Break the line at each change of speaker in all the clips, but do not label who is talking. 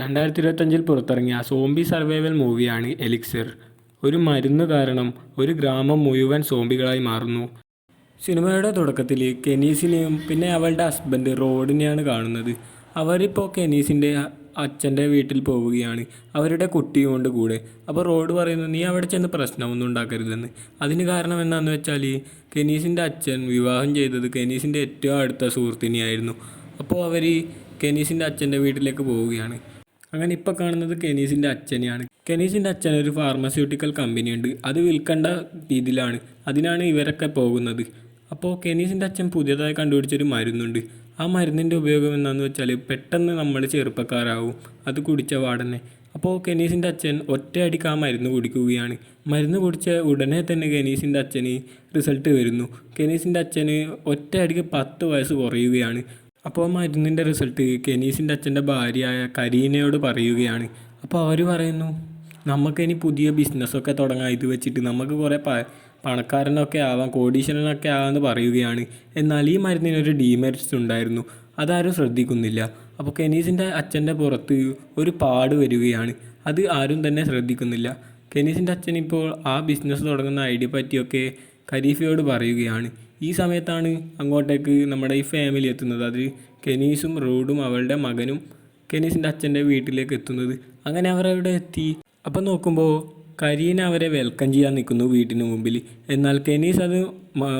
2025 പുറത്തിറങ്ങിയ zombie survival മൂവിയാണ് elixir. ഒരു മരുന്ന് കാരണം ഒരു ഗ്രാമം മുഴുവൻ സോംബികളായി മാറുന്നു. സിനിമയുടെ തുടക്കത്തിൽ കെനീസിനെയും പിന്നെ അവളുടെ ഹസ്ബൻഡ് റോഡിനെയാണ് കാണുന്നത്. അവരിപ്പോൾ കെനീസിൻ്റെ അച്ഛൻ്റെ വീട്ടിൽ പോവുകയാണ്, അവരുടെ കുട്ടിയും കൊണ്ട് കൂടെ. അപ്പോൾ റോഡ് പറയുന്നു, നീ അവിടെ ചെന്ന് പ്രശ്നമൊന്നും ഉണ്ടാക്കരുതെന്ന്. അതിന് കാരണം എന്താണെന്ന് വെച്ചാൽ കെനീസിൻ്റെ അച്ഛൻ വിവാഹം ചെയ്തത് കെനീസിൻ്റെ ഏറ്റവും അടുത്ത സുഹൃത്തിനെയായിരുന്നു. അപ്പോൾ അവർ കെനീസിൻ്റെ അച്ഛൻ്റെ വീട്ടിലേക്ക് പോവുകയാണ്. അങ്ങനെ ഇപ്പോൾ കാണുന്നത് കെനീസിൻ്റെ അച്ഛനെയാണ്. കെനീസിൻ്റെ അച്ഛൻ ഒരു ഫാർമസ്യൂട്ടിക്കൽ കമ്പനിയുണ്ട്, അത് വിൽക്കേണ്ട രീതിയിലാണ്. അതിനാണ് ഇവരൊക്കെ പോകുന്നത്. അപ്പോൾ കെനീസിൻ്റെ അച്ഛൻ പുതിയതായി കണ്ടുപിടിച്ചൊരു മരുന്നുണ്ട്. ആ മരുന്നിൻ്റെ ഉപയോഗം എന്താണെന്ന് വെച്ചാൽ പെട്ടെന്ന് നമ്മൾ ചെറുപ്പക്കാരാവും അത് കുടിച്ച പാടന്നെ. അപ്പോൾ കെനീസിൻ്റെ അച്ഛൻ ഒറ്റയടിക്ക് ആ മരുന്ന് കുടിക്കുകയാണ്. മരുന്ന് കുടിച്ച ഉടനെ തന്നെ കെനീസിൻ്റെ അച്ഛന് റിസൾട്ട് വരുന്നു. കെനീസിൻ്റെ അച്ഛന് ഒറ്റയടിക്ക് 10 വയസ്സ് കുറയുകയാണ്. അപ്പോൾ മരുന്നിൻ്റെ റിസൾട്ട് കെനീസിൻ്റെ അച്ഛൻ്റെ ഭാര്യയായ കരീനയോട് പറയുകയാണ്. അപ്പോൾ അവർ പറയുന്നു, നമുക്കിനി പുതിയ ബിസിനസ്സൊക്കെ തുടങ്ങാം, ഇത് വെച്ചിട്ട് നമുക്ക് കുറേ പണക്കാരനൊക്കെ ആവാം, കോടീശ്വരനൊക്കെ ആവാമെന്ന് പറയുകയാണ്. എന്നാൽ ഈ മരുന്നിനൊരു ഡീമെറിറ്റ്സ് ഉണ്ടായിരുന്നു, അതാരും ശ്രദ്ധിക്കുന്നില്ല. അപ്പോൾ കെനീസിൻ്റെ അച്ഛൻ്റെ പുറത്ത് ഒരു പാട് വരികയാണ്, അത് ആരും തന്നെ ശ്രദ്ധിക്കുന്നില്ല. കെനീസിൻ്റെ അച്ഛൻ ഇപ്പോൾ ആ ബിസിനസ് തുടങ്ങുന്ന ഐഡിയ പറ്റിയൊക്കെ ഖരീഫയോട് പറയുകയാണ്. ഈ സമയത്താണ് അങ്ങോട്ടേക്ക് നമ്മുടെ ഈ ഫാമിലി എത്തുന്നത്. അത് കെനീസും റോഡും അവളുടെ മകനും കെനീസിൻ്റെ അച്ഛൻ്റെ വീട്ടിലേക്ക് എത്തുന്നത്. അങ്ങനെ അവരവിടെ എത്തി. അപ്പം നോക്കുമ്പോൾ കരീന അവരെ വെൽക്കം ചെയ്യാൻ നിൽക്കുന്നു വീട്ടിന് മുമ്പിൽ. എന്നാൽ കെനീസ് അത്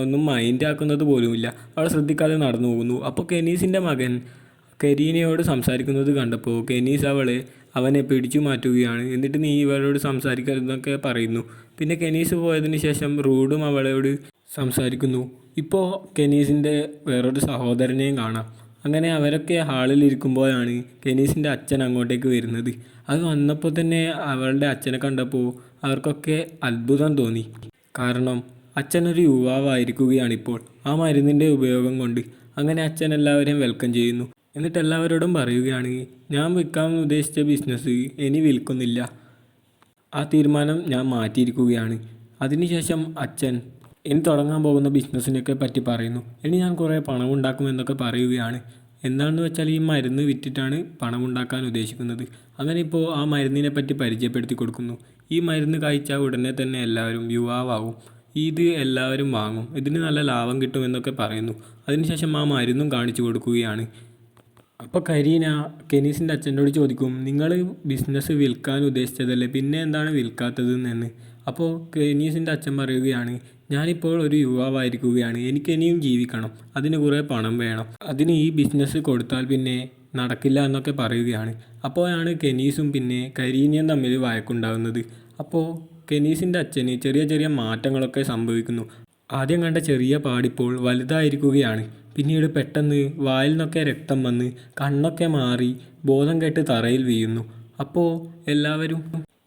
ഒന്നും മൈൻഡ് ആക്കുന്നത് പോലുമില്ല, അവൾ ശ്രദ്ധിക്കാതെ നടന്നു പോകുന്നു. അപ്പോൾ കെനീസിൻ്റെ മകൻ കരീനയോട് സംസാരിക്കുന്നത് കണ്ടപ്പോൾ കെനീസ് അവനെ പിടിച്ചു മാറ്റുകയാണ്. എന്നിട്ട് നീ ഇവളോട് സംസാരിക്കരുതെന്നൊക്കെ പറയുന്നു. പിന്നെ കെനീസ് പോയതിന് ശേഷം റൂഡും അവളോട് സംസാരിക്കുന്നു. ഇപ്പോൾ കെനീസിൻ്റെ വേറൊരു സഹോദരനെയും കാണാം. അങ്ങനെ അവരൊക്കെ ഹാളിലിരിക്കുമ്പോഴാണ് കെനീസിൻ്റെ അച്ഛൻ അങ്ങോട്ടേക്ക് വരുന്നത്. അത് വന്നപ്പോൾ തന്നെ അവളുടെ അച്ഛനെ കണ്ടപ്പോൾ അവർക്കൊക്കെ അത്ഭുതം തോന്നി. കാരണം അച്ഛനൊരു യുവാവായിരിക്കുകയാണിപ്പോൾ ആ മരുന്നിൻ്റെ ഉപയോഗം കൊണ്ട്. അങ്ങനെ അച്ഛൻ എല്ലാവരെയും വെൽക്കം ചെയ്യുന്നു. എന്നിട്ട് എല്ലാവരോടും പറയുകയാണ്, ഞാൻ വിൽക്കാൻ ഉദ്ദേശിച്ച ബിസിനസ് ഇനി വിൽക്കുന്നില്ല, ആ തീരുമാനം ഞാൻ മാറ്റിയിരിക്കുകയാണ്. അതിനുശേഷം അച്ഛൻ ഇനി തുടങ്ങാൻ പോകുന്ന ബിസിനസ്സിനൊക്കെ പറ്റി പറയുന്നു. ഇനി ഞാൻ കുറേ പണമുണ്ടാക്കുമെന്നൊക്കെ പറയുകയാണ്. എന്താണെന്ന് വെച്ചാൽ ഈ മരുന്ന് വിറ്റിട്ടാണ് പണമുണ്ടാക്കാൻ ഉദ്ദേശിക്കുന്നത്. അങ്ങനെ ഇപ്പോൾ ആ മരുന്നിനെ പറ്റി പരിചയപ്പെടുത്തി കൊടുക്കുന്നു. ഈ മരുന്ന് കഴിച്ചാൽ ഉടനെ തന്നെ എല്ലാവരും യുവാവാകും, ഇത് എല്ലാവരും വാങ്ങും, ഇതിന് നല്ല ലാഭം കിട്ടുമെന്നൊക്കെ പറയുന്നു. അതിനുശേഷം ആ മരുന്നും കാണിച്ചു കൊടുക്കുകയാണ്. അപ്പോൾ കരീന കെനീസിൻ്റെ അച്ഛനോട് ചോദിക്കും, നിങ്ങൾ ബിസിനസ് വിൽക്കാൻ ഉദ്ദേശിച്ചതല്ലേ, പിന്നെ എന്താണ് വിൽക്കാത്തതെന്ന്. അപ്പോൾ കെനീസിൻ്റെ അച്ഛൻ പറയുകയാണ്, ഞാനിപ്പോൾ ഒരു യുവാവായിരിക്കുകയാണ്, എനിക്കിനിയും ജീവിക്കണം, അതിന് കുറേ പണം വേണം, അതിന് ഈ ബിസിനസ് കൊടുത്താൽ പിന്നെ നടക്കില്ല എന്നൊക്കെ പറയുകയാണ്. അപ്പോഴാണ് കെനീസും പിന്നെ കരീനയും തമ്മിൽ വഴക്കുണ്ടാകുന്നത്. അപ്പോൾ കെനീസിൻ്റെ അച്ഛന് ചെറിയ ചെറിയ മാറ്റങ്ങളൊക്കെ സംഭവിക്കുന്നു. ആദ്യം കണ്ട ചെറിയ പാടിപ്പോൾ വലുതായിരിക്കുകയാണ്. പിന്നീട് പെട്ടെന്ന് വായിൽ നിന്നൊക്കെ രക്തം വന്ന് കണ്ണൊക്കെ മാറി ബോധം കെട്ട് തറയിൽ വീഴുന്നു. അപ്പോൾ എല്ലാവരും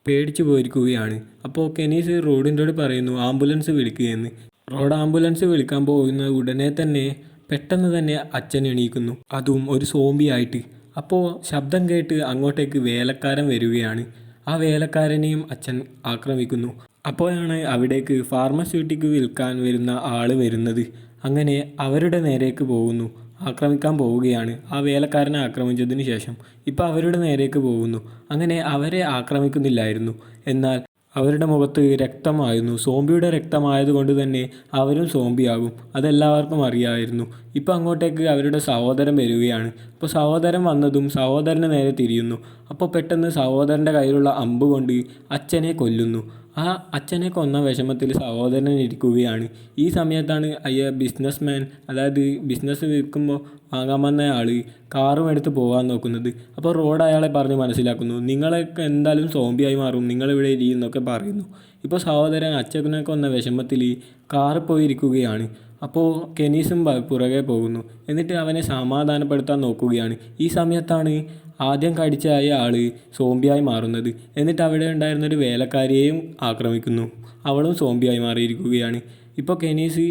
പേടിച്ചു പോയിരിക്കുകയാണ്. അപ്പോൾ കെനീസ് റോഡിനോട് പറയുന്നു ആംബുലൻസ് വിളിക്കുകയെന്ന്. റോഡ് ആംബുലൻസ് വിളിക്കാൻ പോകുന്ന ഉടനെ തന്നെ പെട്ടെന്ന് തന്നെ അച്ഛൻ എണീക്കുന്നു, അതും ഒരു സോംബി ആയിട്ട്. അപ്പോൾ ശബ്ദം കേട്ട് അങ്ങോട്ടേക്ക് വേലക്കാരൻ വരികയാണ്. ആ വേലക്കാരനെയും അച്ഛൻ ആക്രമിക്കുന്നു. അപ്പോഴാണ് അവിടേക്ക് ഫാർമസ്യൂട്ടിക്ക് വിൽക്കാൻ വരുന്ന ആൾ വരുന്നത്. അങ്ങനെ അവരുടെ നേരേക്ക് പോകുന്നു, ആക്രമിക്കാൻ പോവുകയാണ്. ആ വേലക്കാരനെ ആക്രമിച്ചതിന് ശേഷം ഇപ്പോൾ അവരുടെ നേരേക്ക് പോകുന്നു. അങ്ങനെ അവരെ ആക്രമിക്കുന്നില്ലായിരുന്നു, എന്നാൽ അവരുടെ മുഖത്ത് രക്തമായിരുന്നു. സോംബിയുടെ രക്തമായതുകൊണ്ട് തന്നെ അവരും സോംബിയാകും, അതെല്ലാവർക്കും അറിയാമായിരുന്നു. ഇപ്പോൾ അങ്ങോട്ടേക്ക് അവരുടെ സഹോദരൻ വരികയാണ്. അപ്പോൾ സഹോദരൻ വന്നതും സഹോദരന് നേരെ തിരിയുന്നു. അപ്പോൾ പെട്ടെന്ന് സഹോദരൻ്റെ കയ്യിലുള്ള അമ്പ് കൊണ്ട് അച്ഛനെ കൊല്ലുന്നു. ആ അച്ഛനെ കൊന്ന വിഷമത്തിൽ സഹോദരൻ ഇരിക്കുകയാണ്. ഈ സമയത്താണ് ബിസിനസ്മാൻ, അതായത് ബിസിനസ് വിൽക്കുമ്പോൾ വാങ്ങാൻ വന്ന ആൾ കാറും എടുത്ത് പോകാൻ നോക്കുന്നത്. അപ്പോൾ റോഡ് അയാളെ പറഞ്ഞ് മനസ്സിലാക്കുന്നു, നിങ്ങളൊക്കെ എന്തായാലും സോംബിയായി മാറും, നിങ്ങളിവിടെ ഇരിക്കുന്നൊക്കെ പറയുന്നു. ഇപ്പോൾ സഹോദരൻ അച്ഛനെ കൊന്ന വിഷമത്തിൽ കാറിൽ പോയിരിക്കുകയാണ്. അപ്പോൾ കെനീസും പുറകെ പോകുന്നു. എന്നിട്ട് അവനെ സമാധാനപ്പെടുത്താൻ നോക്കുകയാണ്. ഈ സമയത്താണ് ആദ്യം കടിച്ചായ ആൾ സോംബിയായി മാറുന്നത്. എന്നിട്ട് അവിടെ ഉണ്ടായിരുന്നൊരു വേലക്കാരിയെയും ആക്രമിക്കുന്നു, അവളും സോംബിയായി മാറിയിരിക്കുകയാണ്. ഇപ്പോൾ കെനീസ്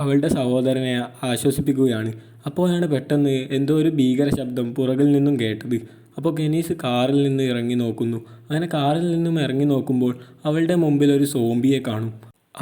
അവളുടെ സഹോദരനെ ആശ്വസിപ്പിക്കുകയാണ്. അപ്പോഴാണ് പെട്ടെന്ന് എന്തോ ഒരു ഭീകര ശബ്ദം പുറകിൽ നിന്നും കേട്ടത്. അപ്പോൾ കെനീസ് കാറിൽ നിന്ന് ഇറങ്ങി നോക്കുന്നു. അങ്ങനെ കാറിൽ നിന്നും ഇറങ്ങി നോക്കുമ്പോൾ അവളുടെ മുമ്പിൽ ഒരു സോംബിയെ കാണും.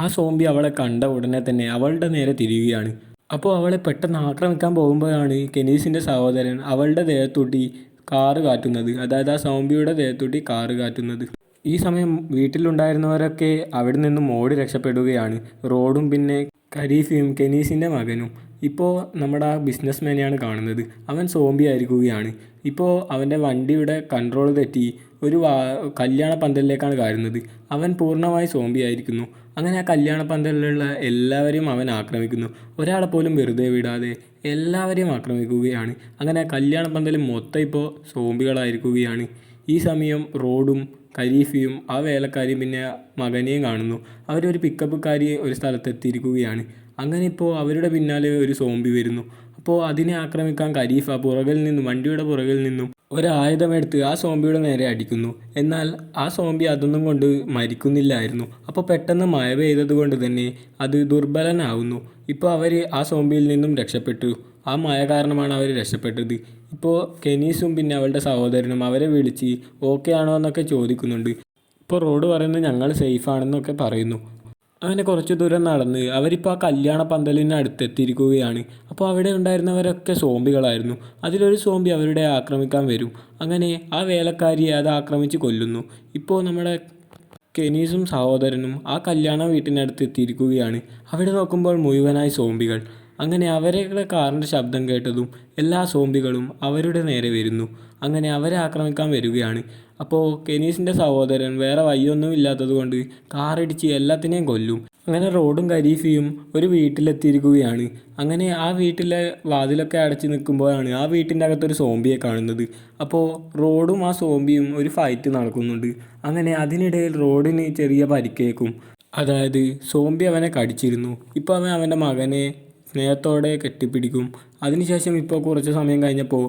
ആ സോംബി അവളെ കണ്ട ഉടനെ തന്നെ അവളുടെ നേരെ തിരിയുകയാണ്. അപ്പോൾ അവളെ പെട്ടെന്ന് ആക്രമിക്കാൻ പോകുമ്പോഴാണ് കെനീസിൻ്റെ സഹോദരൻ അവളുടെ ദേഹത്തൂട്ടി കാറ് കാറ്റുന്നത്. അതായത് ആ സോംബിയുടെ ദേഹത്തൂട്ടി കാറ് കാറ്റുന്നത്. ഈ സമയം വീട്ടിലുണ്ടായിരുന്നവരൊക്കെ അവിടെ നിന്നും ഓടി രക്ഷപ്പെടുകയാണ്. റോഡും പിന്നെ ഖരീഫയും കെനീസിൻ്റെ മകനും. ഇപ്പോൾ നമ്മുടെ ആ ബിസിനസ്മാനെയാണ് കാണുന്നത്. അവൻ സോംബി ആയിരിക്കുകയാണ്. ഇപ്പോൾ അവൻ്റെ വണ്ടിയുടെ കൺട്രോൾ തെറ്റി ഒരു കല്യാണ പന്തലിലേക്കാണ് കയറുന്നത്. അവൻ പൂർണ്ണമായി സോംബി ആയിരിക്കുന്നു. അങ്ങനെ ആ കല്യാണ പന്തലിലുള്ള എല്ലാവരെയും അവൻ ആക്രമിക്കുന്നു. ഒരാളെ പോലും വെറുതെ വിടാതെ എല്ലാവരെയും ആക്രമിക്കുകയാണ്. അങ്ങനെ കല്യാണ പന്തൽ മൊത്തം ഇപ്പോൾ സോംബികളായിരിക്കുകയാണ്. ഈ സമയം റോഡും ഖരീഫയും ആ വേലക്കാരിയും പിന്നെ മകനെയും കാണുന്നു. അവരൊരു പിക്കപ്പുകാരി ഒരു സ്ഥലത്തെത്തിയിരിക്കുകയാണ്. അങ്ങനെ ഇപ്പോൾ അവരുടെ പിന്നാലെ ഒരു സോംബി വരുന്നു. അപ്പോൾ അതിനെ ആക്രമിക്കാൻ ഖരീഫ വണ്ടിയുടെ പുറകിൽ നിന്നും ഒരായുധമെടുത്ത് ആ സോംബിയുടെ നേരെ അടിക്കുന്നു. എന്നാൽ ആ സോംബി അതൊന്നും കൊണ്ട് മരിക്കുന്നില്ലായിരുന്നു. അപ്പോൾ പെട്ടെന്ന് മഴ പെയ്തത് കൊണ്ട് തന്നെ അത് ദുർബലനാവുന്നു. ഇപ്പോൾ അവർ ആ സോംബിയിൽ നിന്നും രക്ഷപ്പെട്ടു. ആ മഴ കാരണമാണ് അവർ രക്ഷപ്പെട്ടത്. ഇപ്പോൾ കെനീസും പിന്നെ അവളുടെ സഹോദരനും അവരെ വിളിച്ച് ഓക്കെ ആണോ എന്നൊക്കെ ചോദിക്കുന്നുണ്ട്. ഇപ്പോൾ റോഡ് പറയുന്നത് ഞങ്ങൾ സേഫാണെന്നൊക്കെ പറയുന്നു. അങ്ങനെ കുറച്ച് ദൂരം നടന്ന് അവരിപ്പോൾ ആ കല്യാണ പന്തലിന് അടുത്തെത്തിയിരിക്കുകയാണ്. അപ്പോൾ അവിടെ ഉണ്ടായിരുന്നവരൊക്കെ സോംബികളായിരുന്നു. അതിലൊരു സോംബി അവരുടെ ആക്രമിക്കാൻ വരും. അങ്ങനെ ആ വേലക്കാരിയെ അത് ആക്രമിച്ച് കൊല്ലുന്നു. ഇപ്പോൾ നമ്മുടെ കെനീസും സഹോദരനും ആ കല്യാണ വീട്ടിനടുത്ത് എത്തിയിരിക്കുകയാണ്. അവിടെ നോക്കുമ്പോൾ മുഴുവനായി സോംബികൾ. അങ്ങനെ അവരുടെ കാറിൻ്റെ ശബ്ദം കേട്ടതും എല്ലാ സോംബികളും അവരുടെ നേരെ വരുന്നു. അങ്ങനെ അവരെ ആക്രമിക്കാൻ വരികയാണ്. അപ്പോൾ കെനീസിൻ്റെ സഹോദരൻ വേറെ വഴിയൊന്നും ഇല്ലാത്തത് കൊണ്ട് കാറിടിച്ച് എല്ലാത്തിനെയും കൊല്ലും. അങ്ങനെ റോഡും ഖരീഫയും ഒരു വീട്ടിലെത്തിയിരിക്കുകയാണ്. അങ്ങനെ ആ വീട്ടിലെ വാതിലൊക്കെ അടച്ച് നിൽക്കുമ്പോഴാണ് ആ വീട്ടിൻ്റെ അകത്തൊരു സോംബിയെ കാണുന്നത്. അപ്പോൾ റോഡും ആ സോംബിയും ഒരു ഫൈറ്റ് നടക്കുന്നുണ്ട്. അങ്ങനെ അതിനിടയിൽ റോഡിന് ചെറിയ പരിക്കേക്കും. അതായത് സോംബി അവനെ കടിച്ചിരുന്നു. ഇപ്പോൾ അവൻ അവൻ്റെ മകനെ സ്നേഹത്തോടെ കെട്ടിപ്പിടിക്കും. അതിനുശേഷം ഇപ്പോൾ കുറച്ച് സമയം കഴിഞ്ഞപ്പോൾ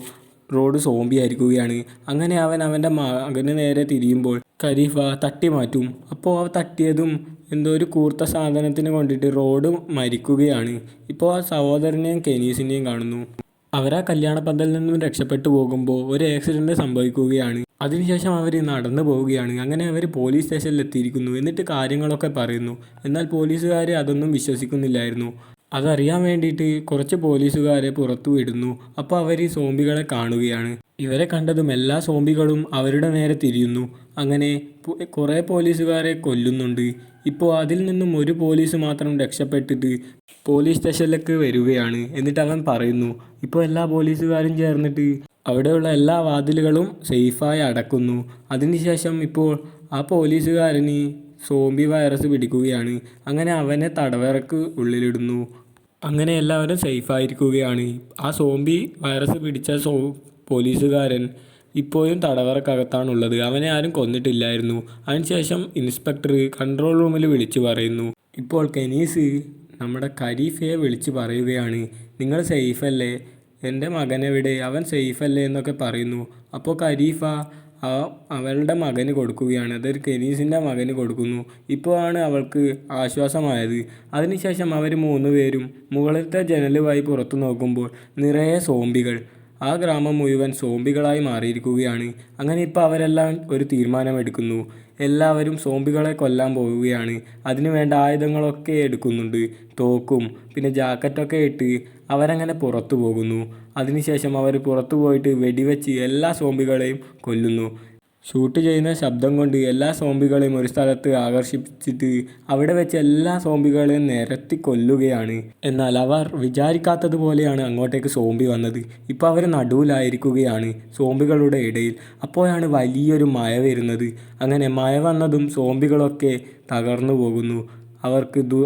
റോഡ് സോംബി ആയിരിക്കുകയാണ്. അങ്ങനെ അവൻ അവൻ്റെ മകന് നേരെ തിരിയുമ്പോൾ ഖരീഫ തട്ടി മാറ്റും. അപ്പോൾ അവ തട്ടിയതും എന്തോ ഒരു കൂർത്ത സാധനത്തിന് കൊണ്ടിട്ട് റോഡ് മരിക്കുകയാണ്. ഇപ്പോൾ ആ സഹോദരനെയും കെനീസിനെയും കാണുന്നു. അവർ ആ കല്യാണ പന്തലിൽ നിന്നും രക്ഷപ്പെട്ടു പോകുമ്പോൾ ഒരു ആക്സിഡൻറ്റ് സംഭവിക്കുകയാണ്. അതിനുശേഷം അവർ നടന്നു പോവുകയാണ്. അങ്ങനെ അവർ പോലീസ് സ്റ്റേഷനിൽ എത്തിയിരിക്കുന്നു. എന്നിട്ട് കാര്യങ്ങളൊക്കെ പറയുന്നു. എന്നാൽ പോലീസുകാർ അതൊന്നും വിശ്വസിക്കുന്നില്ലായിരുന്നു. അതറിയാൻ വേണ്ടിയിട്ട് കുറച്ച് പോലീസുകാരെ പുറത്തു വിടുന്നു. അപ്പോൾ അവർ ഈ സോംബികളെ കാണുകയാണ്. ഇവരെ കണ്ടതും എല്ലാ സോംബികളും അവരുടെ നേരെ തിരിയുന്നു. അങ്ങനെ കുറേ പോലീസുകാരെ കൊല്ലുന്നുണ്ട്. ഇപ്പോൾ അതിൽ നിന്നും ഒരു പോലീസ് മാത്രം രക്ഷപ്പെട്ടിട്ട് പോലീസ് സ്റ്റേഷനിലേക്ക് വരികയാണ്. എന്നിട്ട് അവൻ പറയുന്നു, ഇപ്പോൾ എല്ലാ പോലീസുകാരും ചേർന്നിട്ട് അവിടെയുള്ള എല്ലാ വാതിലുകളും സേഫായി അടക്കുന്നു. അതിനുശേഷം ഇപ്പോൾ ആ പോലീസുകാരന് സോംബി വൈറസ് പിടിക്കുകയാണ്. അങ്ങനെ അവനെ തടവറക്ക് ഉള്ളിലിടുന്നു. അങ്ങനെ എല്ലാവരും സേഫായിരിക്കുകയാണ്. ആ സോംബി വൈറസ് പിടിച്ച പോലീസുകാരൻ ഇപ്പോഴും തടവറക്കകത്താണുള്ളത്. അവനെ ആരും കൊന്നിട്ടില്ലായിരുന്നു. അതിനുശേഷം ഇൻസ്പെക്ടർ കൺട്രോൾ റൂമിൽ വിളിച്ചു പറയുന്നു. ഇപ്പോൾ കെനീസ് നമ്മുടെ ഖരീഫയെ വിളിച്ച് പറയുകയാണ്, നിങ്ങൾ സേഫല്ലേ, എൻ്റെ മകനെവിടെ, അവൻ സേഫല്ലേ എന്നൊക്കെ പറയുന്നു. അപ്പോൾ ഖരീഫ അവളുടെ മകന് കൊടുക്കുകയാണ്. അതൊരു കെനീസിൻ്റെ മകന് കൊടുക്കുന്നു. ഇപ്പോഴാണ് അവൾക്ക് ആശ്വാസമായത്. അതിനുശേഷം അവർ 3 പേരും മുകളിലത്തെ ജനൽ വഴി പുറത്തു നോക്കുമ്പോൾ നിറയെ സോംബികൾ. ആ ഗ്രാമം മുഴുവൻ സോംബികളായി മാറിയിരിക്കുകയാണ്. അങ്ങനെ ഇപ്പോൾ അവരെല്ലാം ഒരു തീരുമാനമെടുക്കുന്നു. എല്ലാവരും സോംബികളെ കൊല്ലാൻ പോവുകയാണ്. അതിനു വേണ്ട ആയുധങ്ങളൊക്കെ എടുക്കുന്നുണ്ട്. തോക്കും പിന്നെ ജാക്കറ്റൊക്കെ ഇട്ട് അവരങ്ങനെ പുറത്തു പോകുന്നു. അതിനുശേഷം അവർ പുറത്തു പോയിട്ട് വെടിവെച്ച് എല്ലാ സോംബികളെയും കൊല്ലുന്നു. ഷൂട്ട് ചെയ്യുന്ന ശബ്ദം കൊണ്ട് എല്ലാ സോംബികളെയും ഒരു സ്ഥലത്ത് ആകർഷിച്ചിട്ട് അവിടെ വെച്ച് എല്ലാ സോംബികളെയും നിരത്തി കൊല്ലുകയാണ്. എന്നാൽ അവർ വിചാരിക്കാത്തതുപോലെയാണ് അങ്ങോട്ടേക്ക് സോംബി വന്നത്. ഇപ്പോൾ അവർ നടുവിലായിരിക്കുകയാണ് സോംബികളുടെ ഇടയിൽ. അപ്പോഴാണ് വലിയൊരു മഴ വരുന്നത്. അങ്ങനെ മഴ വന്നതും സോംബികളൊക്കെ തകർന്നു പോകുന്നു.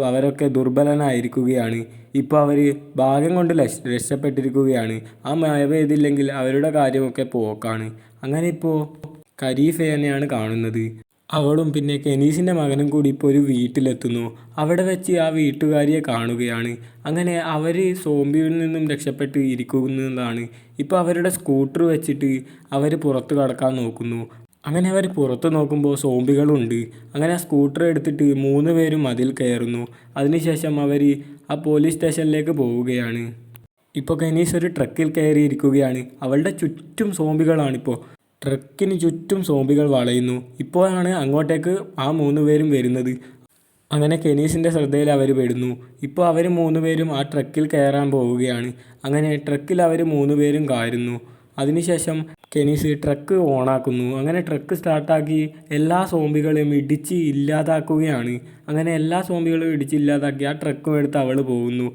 അവരൊക്കെ ദുർബലനായിരിക്കുകയാണ്. ഇപ്പോൾ അവർ ഭാഗ്യം കൊണ്ട് രക്ഷപ്പെട്ടിരിക്കുകയാണ്. ആ മഴ പെയ്തില്ലെങ്കിൽ അവരുടെ കാര്യമൊക്കെ പോക്കാണ്. അങ്ങനെ ഇപ്പോൾ ഖരീഫയെയാണ് കാണുന്നത്. അവളും പിന്നെ കെനീസിൻ്റെ മകനും കൂടി ഇപ്പോൾ ഒരു വീട്ടിലെത്തുന്നു. അവിടെ വെച്ച് ആ വീട്ടുകാരിയെ കാണുകയാണ്. അങ്ങനെ അവർ സോംബിയിൽ നിന്നും രക്ഷപ്പെട്ട് ഇരിക്കുന്നതാണ്. ഇപ്പോൾ അവരുടെ സ്കൂട്ടർ വെച്ചിട്ട് അവർ പുറത്ത് കടക്കാൻ നോക്കുന്നു. അങ്ങനെ അവർ പുറത്ത് നോക്കുമ്പോൾ സോംബികളുണ്ട്. അങ്ങനെ ആ സ്കൂട്ടർ എടുത്തിട്ട് 3 പേരും അതിൽ കയറുന്നു. അതിനുശേഷം അവർ ആ പോലീസ് സ്റ്റേഷനിലേക്ക് പോവുകയാണ്. ഇപ്പോൾ കെനീസ് ഒരു ട്രക്കിൽ കയറിയിരിക്കുകയാണ്. അവളുടെ ചുറ്റും സോംബികളാണിപ്പോൾ. ട്രക്കിന് ചുറ്റും സോംബികൾ വളയുന്നു. ഇപ്പോഴാണ് അങ്ങോട്ടേക്ക് ആ 3 പേരും വരുന്നത്. അങ്ങനെ കെനീസിൻ്റെ ശ്രദ്ധയിൽ അവർ പെടുന്നു. ഇപ്പോൾ അവർ 3 പേരും ആ ട്രക്കിൽ കയറാൻ പോവുകയാണ്. അങ്ങനെ ട്രക്കിൽ അവർ 3 പേരും കയറുന്നു. അതിനുശേഷം കെനീസ് ട്രക്ക് ഓണാക്കുന്നു. അങ്ങനെ ട്രക്ക് സ്റ്റാർട്ടാക്കി എല്ലാ സോംബികളെയും ഇടിച്ച് ഇല്ലാതാക്കുകയാണ്. അങ്ങനെ എല്ലാ സോംബികളും ഇടിച്ച് ഇല്ലാതാക്കി ആ ട്രക്കും എടുത്ത് അവൾ പോകുന്നു.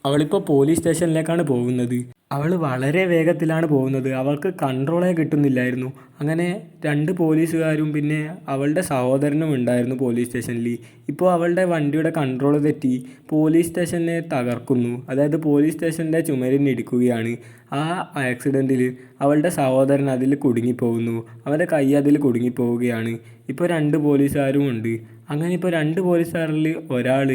അവളിപ്പോൾ പോലീസ് സ്റ്റേഷനിലേക്കാണ് പോകുന്നത്. അവൾ വളരെ വേഗത്തിലാണ് പോകുന്നത്. അവൾക്ക് കൺട്രോളേ കിട്ടുന്നില്ലായിരുന്നു. അങ്ങനെ 2 പോലീസുകാരും പിന്നെ അവളുടെ സഹോദരനും ഉണ്ടായിരുന്നു പോലീസ് സ്റ്റേഷനിൽ. ഇപ്പോൾ അവളുടെ വണ്ടിയുടെ കൺട്രോൾ തെറ്റി പോലീസ് സ്റ്റേഷനെ തകർക്കുന്നു. അതായത് പോലീസ് സ്റ്റേഷൻ്റെ ചുമരിനിടിക്കുകയാണ്. ആ ആക്സിഡൻറ്റിൽ അവളുടെ സഹോദരൻ അതിൽ കുടുങ്ങിപ്പോകുന്നു. അവൻ്റെ കൈ അതിൽ കുടുങ്ങിപ്പോവുകയാണ്. ഇപ്പോൾ 2 പോലീസുകാരും ഉണ്ട്. അങ്ങനെ ഇപ്പോൾ 2 പോലീസുകാരിൽ ഒരാൾ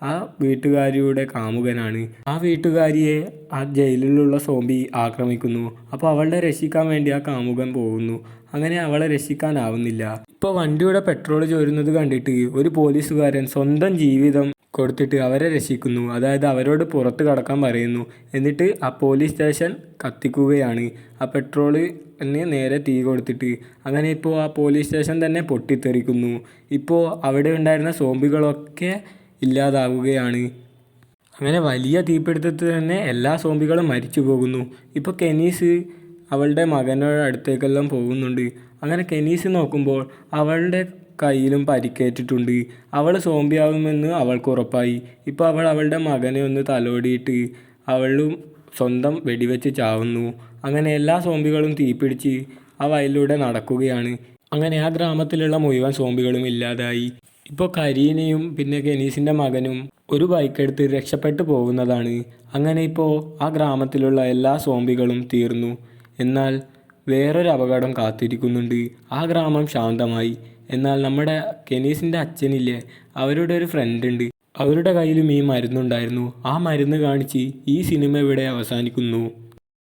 ആ വീട്ടുകാരിയുടെ കാമുകനാണ്. ആ വീട്ടുകാരിയെ ആ ജയിലിലുള്ള സോംബി ആക്രമിക്കുന്നു. അപ്പോൾ അവളെ രക്ഷിക്കാൻ വേണ്ടി ആ കാമുകൻ പോകുന്നു. അങ്ങനെ അവളെ രക്ഷിക്കാനാവുന്നില്ല. ഇപ്പോൾ വണ്ടിയുടെ പെട്രോൾ ചോരുന്നത് കണ്ടിട്ട് ഒരു പോലീസുകാരൻ സ്വന്തം ജീവിതം കൊടുത്തിട്ട് അവരെ രക്ഷിക്കുന്നു. അതായത് അവരോട് പുറത്ത് കടക്കാൻ പറയുന്നു. എന്നിട്ട് ആ പോലീസ് സ്റ്റേഷൻ കത്തിക്കുകയാണ്. ആ പെട്രോൾ നേരെ തീ കൊടുത്തിട്ട്. അങ്ങനെ ഇപ്പോൾ ആ പോലീസ് സ്റ്റേഷൻ തന്നെ പൊട്ടിത്തെറിക്കുന്നു. ഇപ്പോൾ അവിടെ ഉണ്ടായിരുന്ന സോംബികളൊക്കെ ഇല്ലാതാവുകയാണ്. അങ്ങനെ വലിയ തീപിടുത്തത്തിൽ തന്നെ എല്ലാ സോംബികളും മരിച്ചു പോകുന്നു. ഇപ്പോൾ കെനീസ് അവളുടെ മകനോട് അടുത്തേക്കെല്ലാം പോകുന്നുണ്ട്. അങ്ങനെ കെനീസ് നോക്കുമ്പോൾ അവളുടെ കയ്യിലും പരിക്കേറ്റിട്ടുണ്ട്. അവൾ സോംബിയാവുമെന്ന് അവൾക്ക് ഉറപ്പായി. ഇപ്പോൾ അവൾ അവളുടെ മകനെ ഒന്ന് തലോടിയിട്ട് അവളും സ്വന്തം വെടിവെച്ച് ചാവുന്നു. അങ്ങനെ എല്ലാ സോംബികളും തീപിടിച്ച് ആ വയലിലൂടെ നടക്കുകയാണ്. അങ്ങനെ ആ ഗ്രാമത്തിലുള്ള മുഴുവൻ സോംബികളും ഇല്ലാതായി. ഇപ്പോൾ കരീനയും പിന്നെ കെനീസിൻ്റെ മകനും ഒരു ബൈക്കെടുത്ത് രക്ഷപ്പെട്ടു പോകുന്നതാണ്. അങ്ങനെ ഇപ്പോൾ ആ ഗ്രാമത്തിലുള്ള എല്ലാ സോംബികളും തീർന്നു. എന്നാൽ വേറൊരു അപകടം കാത്തിരിക്കുന്നുണ്ട്. ആ ഗ്രാമം ശാന്തമായി. എന്നാൽ നമ്മുടെ കെനീസിൻ്റെ അച്ഛനില്ലേ, അവരുടെ ഒരു ഫ്രണ്ട് ഉണ്ട്. അവരുടെ കയ്യിലും ഈ മരുന്നുണ്ടായിരുന്നു. ആ മരുന്ന് കാണിച്ച് ഈ സിനിമ ഇവിടെ അവസാനിക്കുന്നു.